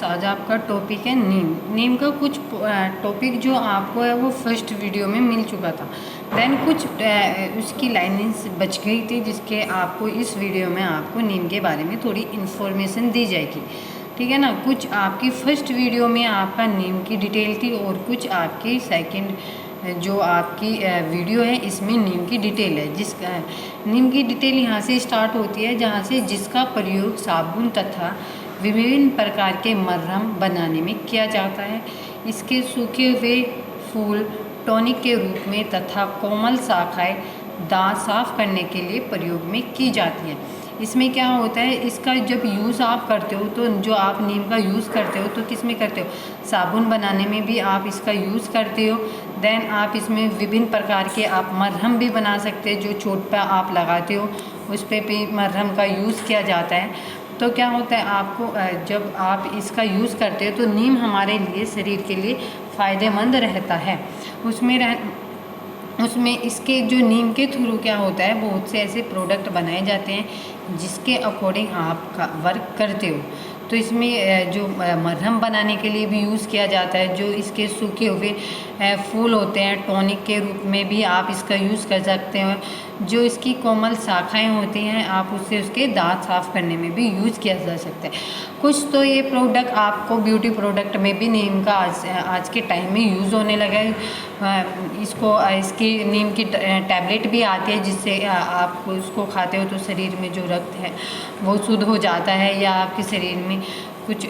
आज आपका टॉपिक है नीम। नीम का कुछ टॉपिक जो आपको है वो फर्स्ट वीडियो में मिल चुका था। देन कुछ उसकी लाइनें बच गई थी जिसके आपको इस वीडियो में आपको नीम के बारे में थोड़ी इन्फॉर्मेशन दी जाएगी। ठीक है ना। कुछ आपकी फर्स्ट वीडियो में आपका नीम की डिटेल थी और कुछ आपकी सेकंड जो आपकी वीडियो है इसमें नीम की डिटेल है। नीम की डिटेल यहाँ से स्टार्ट होती है जहाँ से जिसका प्रयोग साबुन तथा विभिन्न प्रकार के मरहम बनाने में किया जाता है। इसके सूखे हुए फूल टॉनिक के रूप में तथा कोमल शाखाएं दांत साफ करने के लिए प्रयोग में की जाती है। इसमें क्या होता है, इसका जब यूज़ आप करते हो तो जो आप नीम का यूज़ करते हो तो किस में करते हो, साबुन बनाने में भी आप इसका यूज़ करते हो। देन आप इसमें विभिन्न प्रकार के आप मरहम भी बना सकते हैं, जो चोट पर आप लगाते हो उस पर भी मरहम का यूज़ किया जाता है। तो क्या होता है, आपको जब आप इसका यूज़ करते हो तो नीम हमारे लिए शरीर के लिए फ़ायदेमंद रहता है। उसमें इसके जो नीम के थ्रू क्या होता है, बहुत से ऐसे प्रोडक्ट बनाए जाते हैं जिसके अकॉर्डिंग आप का वर्क करते हो। तो इसमें जो मरहम बनाने के लिए भी यूज़ किया जाता है, जो इसके सूखे हुए फूल होते हैं टॉनिक के रूप में भी आप इसका यूज़ कर सकते हो। जो इसकी कोमल शाखाएं होती हैं आप उससे उसके दांत साफ़ करने में भी यूज़ किया जा सकता है। कुछ तो ये प्रोडक्ट आपको ब्यूटी प्रोडक्ट में भी नीम का आज के टाइम में यूज़ होने लगा है। इसकी नीम की टैबलेट भी आती है जिससे आप उसको खाते हो तो शरीर में जो रक्त है वो शुद्ध हो जाता है, या आपके शरीर में कुछ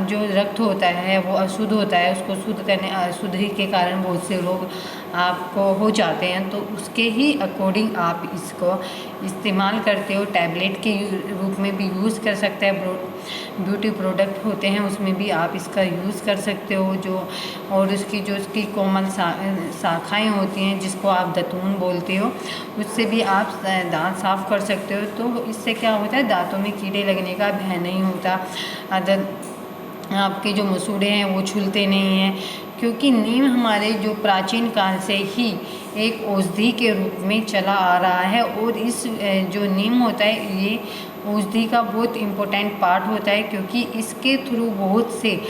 जो रक्त होता है वो अशुद्ध होता है, उसको शुद्ध करने अशुद्धि के कारण बहुत से रोग आपको हो जाते हैं। तो उसके ही अकॉर्डिंग आप इसको इस्तेमाल करते हो। टैबलेट के रूप में भी यूज़ कर सकते हैं, ब्यूटी प्रोडक्ट होते हैं उसमें भी आप इसका यूज़ कर सकते हो। और उसकी कोमल शाखाएँ होती हैं जिसको आप दतून बोलते हो, उससे भी आप दांत साफ़ कर सकते हो। तो इससे क्या होता है, दांतों में कीड़े लगने का भय नहीं होता, आपके जो मसूड़े हैं वो छूलते नहीं हैं, क्योंकि नीम हमारे जो प्राचीन काल से ही एक औषधि के रूप में चला आ रहा है। और इस जो नीम होता है ये औषधि का बहुत इम्पोर्टेंट पार्ट होता है, क्योंकि इसके थ्रू बहुत से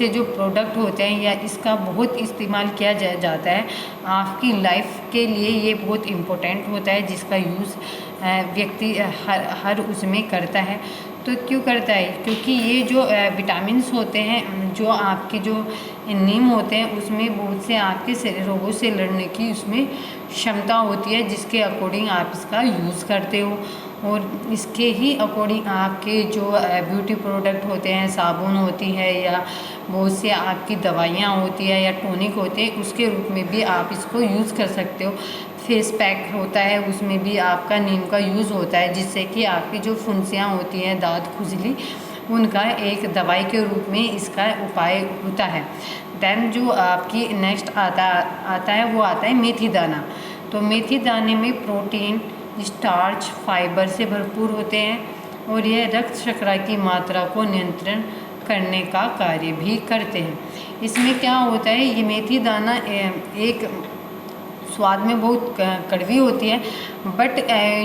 जो प्रोडक्ट होते हैं या इसका बहुत इस्तेमाल किया जाता है। आपकी लाइफ के लिए ये बहुत इम्पोर्टेंट होता है, जिसका यूज़ व्यक्ति हर उसमें करता है। तो क्यों करता है, क्योंकि ये जो विटामिन्स होते हैं जो आपके जो नीम होते हैं उसमें बहुत से आपके रोगों से लड़ने की उसमें क्षमता होती है, जिसके अकॉर्डिंग आप इसका यूज़ करते हो। और इसके ही अकॉर्डिंग आपके जो ब्यूटी प्रोडक्ट होते हैं, साबुन होती है या बहुत से आपकी दवाइयाँ होती है या टॉनिक होते हैं, उसके रूप में भी आप इसको यूज़ कर सकते हो। फेस पैक होता है उसमें भी आपका नीम का यूज़ होता है, जिससे कि आपकी जो फुंसियाँ होती हैं, दांत खुजली, उनका एक दवाई के रूप में इसका उपाय होता है। देन जो आपकी नेक्स्ट आता है वो आता है मेथी दाना। तो मेथी दाने में प्रोटीन, स्टार्च, फाइबर से भरपूर होते हैं और यह रक्त शर्करा की मात्रा को नियंत्रण करने का कार्य भी करते हैं। इसमें क्या होता है, ये मेथी दाना एक स्वाद में बहुत कड़वी होती है, बट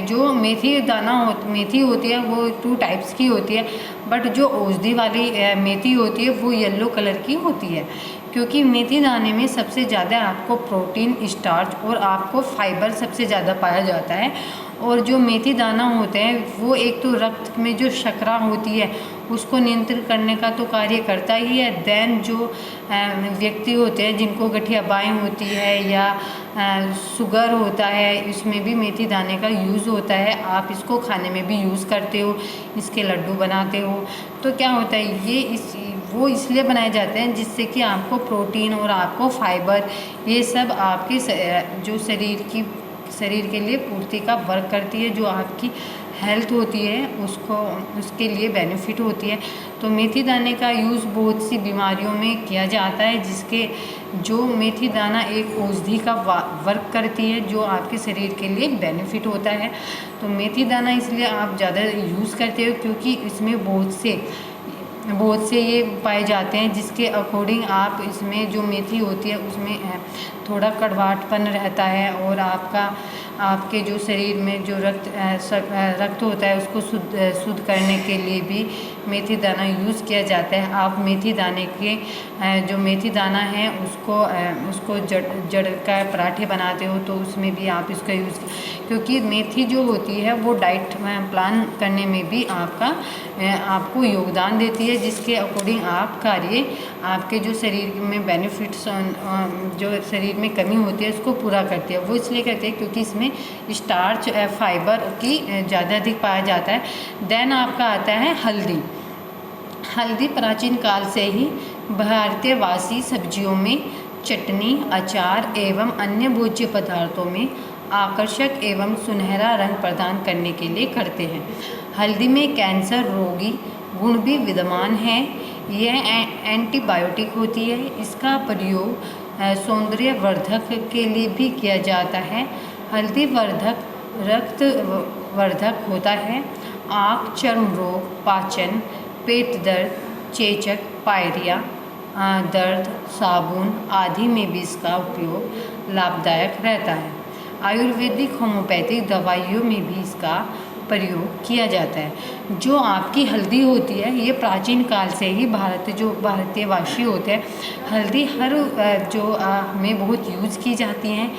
जो मेथी होती है वो 2 टाइप्स की होती है, बट जो औषधि वाली मेथी होती है वो येलो कलर की होती है, क्योंकि मेथी दाने में सबसे ज़्यादा आपको प्रोटीन, स्टार्च और आपको फाइबर सबसे ज़्यादा पाया जाता है। और जो मेथी दाना होते हैं वो एक तो रक्त में जो शर्करा होती है उसको नियंत्रित करने का तो कार्य करता ही है। देन जो व्यक्ति होते हैं जिनको गठियाबाएँ होती है या शुगर होता है, इसमें भी मेथी दाने का यूज़ होता है। आप इसको खाने में भी यूज़ करते हो, इसके लड्डू बनाते हो। तो क्या होता है, वो इसलिए बनाए जाते हैं जिससे कि आपको प्रोटीन और आपको फाइबर ये सब आपके जो शरीर के लिए पूर्ति का वर्क करती है, जो आपकी हेल्थ होती है उसके लिए बेनिफिट होती है। तो मेथी दाने का यूज़ बहुत सी बीमारियों में किया जाता है, जिसके जो मेथी दाना एक औषधि का वर्क करती है, जो आपके शरीर के लिए बेनिफिट होता है। तो मेथी दाना इसलिए आप ज़्यादा यूज़ करते हो क्योंकि इसमें बहुत से ये पाए जाते हैं, जिसके अकॉर्डिंग आप इसमें जो मेथी होती है उसमें थोड़ा कड़वाहटपन रहता है और आपका आपके जो शरीर में जो रक्त होता है उसको शुद्ध करने के लिए भी मेथी दाना यूज़ किया जाता है। आप मेथी दाने के जो मेथी दाना है उसको जड़ का पराठे बनाते हो तो उसमें भी आप इसका यूज़, क्योंकि मेथी जो होती है वो डाइट प्लान करने में भी आपको योगदान देती है, जिसके अकॉर्डिंग आप कार्य आपके जो शरीर में बेनिफिट्स जो शरीर में कमी होती है उसको पूरा करती है। वो इसलिए कहते हैं क्योंकि इसमें स्टार्च फाइबर की ज़्यादा अधिक पाया जाता है। देन आपका आता है हल्दी। हल्दी प्राचीन काल से ही भारतीयवासी सब्जियों में, चटनी, अचार एवं अन्य भोज्य पदार्थों में आकर्षक एवं सुनहरा रंग प्रदान करने के लिए करते हैं। हल्दी में कैंसर रोगी गुण भी विद्यमान है। यह एंटीबायोटिक होती है। इसका प्रयोग सौंदर्यवर्धक के लिए भी किया जाता है। हल्दी रक्त वर्धक होता है। आँख, चर्म रोग, पाचन, पेट दर्द, चेचक, पायरिया दर्द, साबुन आदि में भी इसका उपयोग लाभदायक रहता है। आयुर्वेदिक होम्योपैथिक दवाइयों में भी इसका प्रयोग किया जाता है। जो आपकी हल्दी होती है ये प्राचीन काल से ही भारतीयवासी होते हैं हल्दी में बहुत यूज़ की जाती हैं,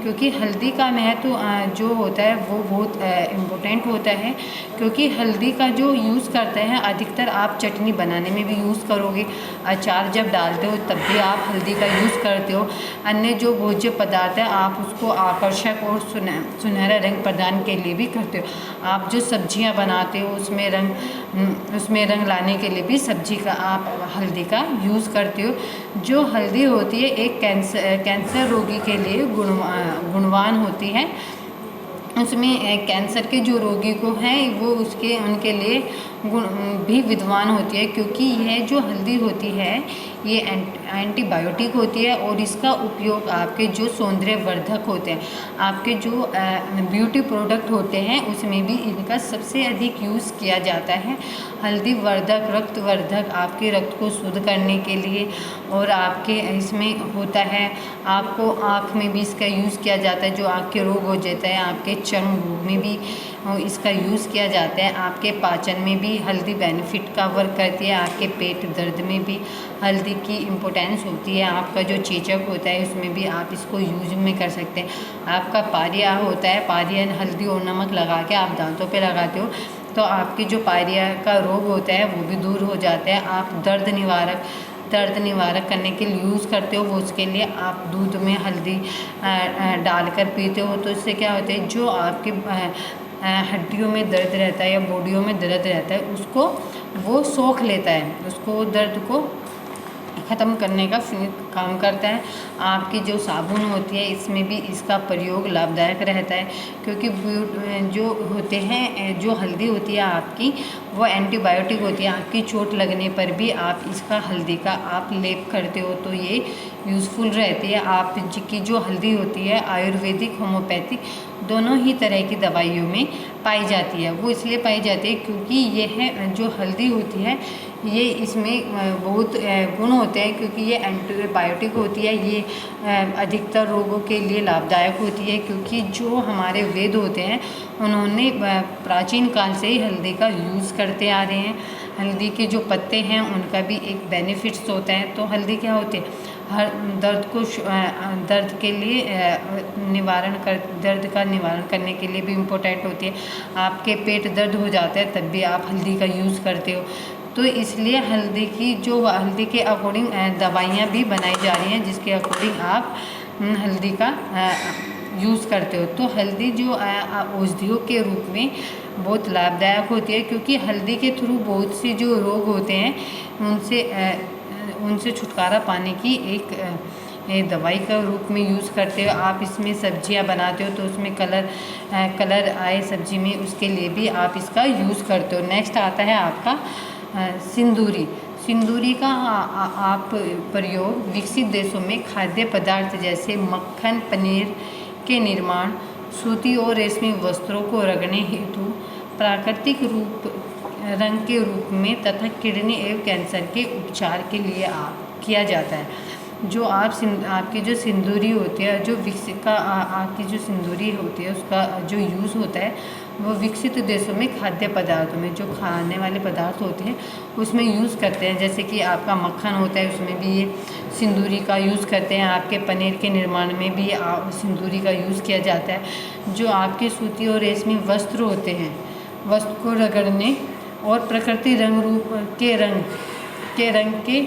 क्योंकि हल्दी का महत्व जो होता है वो बहुत इम्पोर्टेंट होता है। क्योंकि हल्दी का जो यूज़ करते हैं अधिकतर आप चटनी बनाने में भी यूज़ करोगे, अचार जब डालते हो तब भी आप हल्दी का यूज़ करते हो। अन्य जो भोज्य पदार्थ है आप उसको आकर्षक और सुनहरा रंग प्रदान के लिए भी करते हो। आप जो सब्जियां बनाते हो उसमें रंग लाने के लिए भी सब्जी का आप हल्दी का यूज़ करते हो। जो हल्दी होती है एक कैंसर रोगी के लिए गुणवान होती है। उसमें कैंसर के जो रोगी को हैं वो उनके लिए गुण भी विद्वान होती है, क्योंकि यह जो हल्दी होती है ये एंटीबायोटिक होती है और इसका उपयोग आपके जो सौंदर्यवर्धक होते हैं, आपके जो ब्यूटी प्रोडक्ट होते हैं उसमें भी इनका सबसे अधिक यूज़ किया जाता है। हल्दी रक्तवर्धक आपके रक्त को शुद्ध करने के लिए, और आपके इसमें होता है आपको आँख में भी इसका यूज़ किया जाता है। जो आँख के रोग हो जाते हैं, आपके चर्म रोग में भी इसका यूज़ किया जाता है। आपके पाचन में भी हल्दी बेनिफिट का वर्क करती है। आपके पेट दर्द में भी हल्दी की इम्पोर्टेंस होती है। आपका जो चेचक होता है उसमें भी आप इसको यूज में कर सकते हैं। आपका पारिया होता है, पारिया हल्दी और नमक लगा के आप दांतों पे लगाते हो तो आपकी जो पारिया का रोग होता है वो भी दूर हो जाता है। आप दर्द निवारक करने के लिए यूज़ करते हो, वो उसके लिए आप दूध में हल्दी डालकर पीते हो, तो इससे क्या होता है जो आपके हड्डियों में दर्द रहता है या बॉडियों में दर्द रहता है उसको वो सोख लेता है, उसको दर्द को ख़त्म करने का काम करता है। आपकी जो साबुन होती है इसमें भी इसका प्रयोग लाभदायक रहता है, क्योंकि जो होते हैं जो हल्दी होती है आपकी वो एंटीबायोटिक होती है। आपकी चोट लगने पर भी आप इसका हल्दी का आप लेप करते हो तो ये यूज़फुल रहती है। आपकी जो हल्दी होती है आयुर्वेदिक होम्योपैथिक दोनों ही तरह की दवाइयों में पाई जाती है। वो इसलिए पाई जाती है क्योंकि यह जो हल्दी होती है ये इसमें बहुत गुण होते हैं, क्योंकि ये एंटीबायोटिक होती है। ये अधिकतर रोगों के लिए लाभदायक होती है, क्योंकि जो हमारे वेद होते हैं उन्होंने प्राचीन काल से ही हल्दी का यूज़ करते आ रहे हैं। हल्दी के जो पत्ते हैं उनका भी एक बेनिफिट्स होता है। तो हल्दी क्या होती है हर दर्द के लिए दर्द का निवारण करने के लिए भी इम्पोर्टेंट होती है। आपके पेट दर्द हो जाता है तब भी आप हल्दी का यूज़ करते हो, तो इसलिए हल्दी के अकॉर्डिंग दवाइयाँ भी बनाई जा रही हैं जिसके अकॉर्डिंग आप हल्दी का यूज़ करते हो। तो हल्दी जो औषधियों के रूप में बहुत लाभदायक होती है, क्योंकि हल्दी के थ्रू बहुत से जो रोग होते हैं उनसे छुटकारा पाने की एक दवाई का रूप में यूज़ करते हो। आप इसमें सब्जियां बनाते हो तो उसमें कलर आए सब्जी में, उसके लिए भी आप इसका यूज़ करते हो। नेक्स्ट आता है आपका सिंदूरी का आप प्रयोग विकसित देशों में खाद्य पदार्थ जैसे मक्खन, पनीर के निर्माण, सूती और रेशमी वस्त्रों को रगड़ने हेतु प्राकृतिक रंग के रूप में तथा किडनी एवं कैंसर के उपचार के लिए किया जाता है। जो आपकी जो सिंदूरी होती है, जो विकसित का आपकी जो सिंदूरी होती है उसका जो यूज़ होता है वो विकसित देशों में खाद्य पदार्थों में, जो खाने वाले पदार्थ होते हैं उसमें यूज़ करते हैं। जैसे कि आपका मक्खन होता है, उसमें भी ये सिंदूरी का यूज़ करते हैं। आपके पनीर के निर्माण में भी सिंदूरी का यूज़ किया जाता है। जो आपके सूती और रेशमी वस्त्र होते हैं, वस्त्र को रगड़ने और प्रकृति रंग के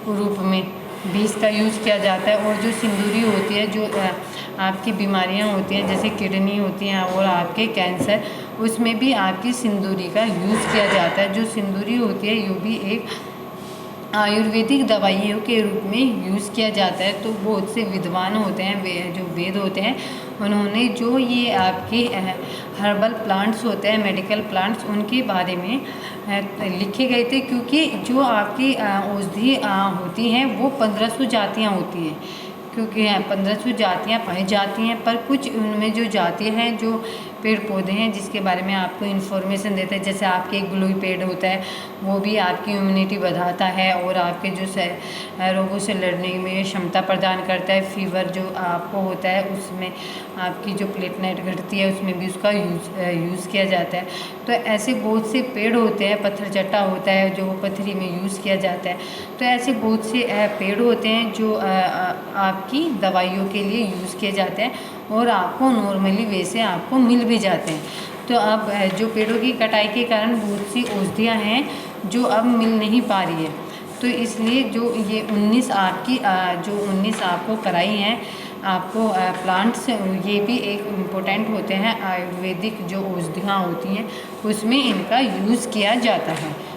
रूप में भी इसका यूज़ किया जाता है। और जो सिंदूरी होती है, जो आपकी बीमारियां होती हैं जैसे किडनी होती हैं और आपके कैंसर, उसमें भी आपकी सिंदूरी का यूज़ किया जाता है। जो सिंदूरी होती है ये भी एक आयुर्वेदिक दवाइयों के रूप में यूज़ किया जाता है। तो बहुत से विद्वान होते हैं, जो वेद होते हैं, उन्होंने जो ये आपके हर्बल प्लांट्स होते हैं, मेडिकल प्लांट्स, उनके बारे में लिखे गए थे। क्योंकि जो आपकी औषधि होती हैं वो 1500 जातियाँ होती हैं, क्योंकि 1500 जातियाँ पाई जाती हैं। पर कुछ उनमें जो जातियाँ हैं, जो पेड़ पौधे हैं जिसके बारे में आपको इन्फॉर्मेशन देते हैं, जैसे आपके एक ग्लोई पेड़ होता है, वो भी आपकी इम्यूनिटी बढ़ाता है और आपके जो रोगों से लड़ने में क्षमता प्रदान करता है। फीवर जो आपको होता है उसमें आपकी जो प्लेटलेट घटती है उसमें भी उसका यूज़ किया जाता है। तो ऐसे बहुत से पेड़ होते हैं, पत्थर चट्टा होता है जो पथरी में यूज़ किया जाता है। तो ऐसे बहुत से पेड़ होते हैं जो आपकी दवाइयों के लिए यूज़ किए जाते हैं और आपको नॉर्मली वैसे आपको मिल भी जाते हैं। तो अब जो पेड़ों की कटाई के कारण बहुत सी औषधियाँ हैं जो अब मिल नहीं पा रही है। तो इसलिए जो ये 19 आपकी जो 19 आपको कराई हैं आपको प्लांट्स, ये भी एक इम्पोर्टेंट होते हैं। आयुर्वेदिक जो औषधियाँ होती हैं उसमें इनका यूज़ किया जाता है।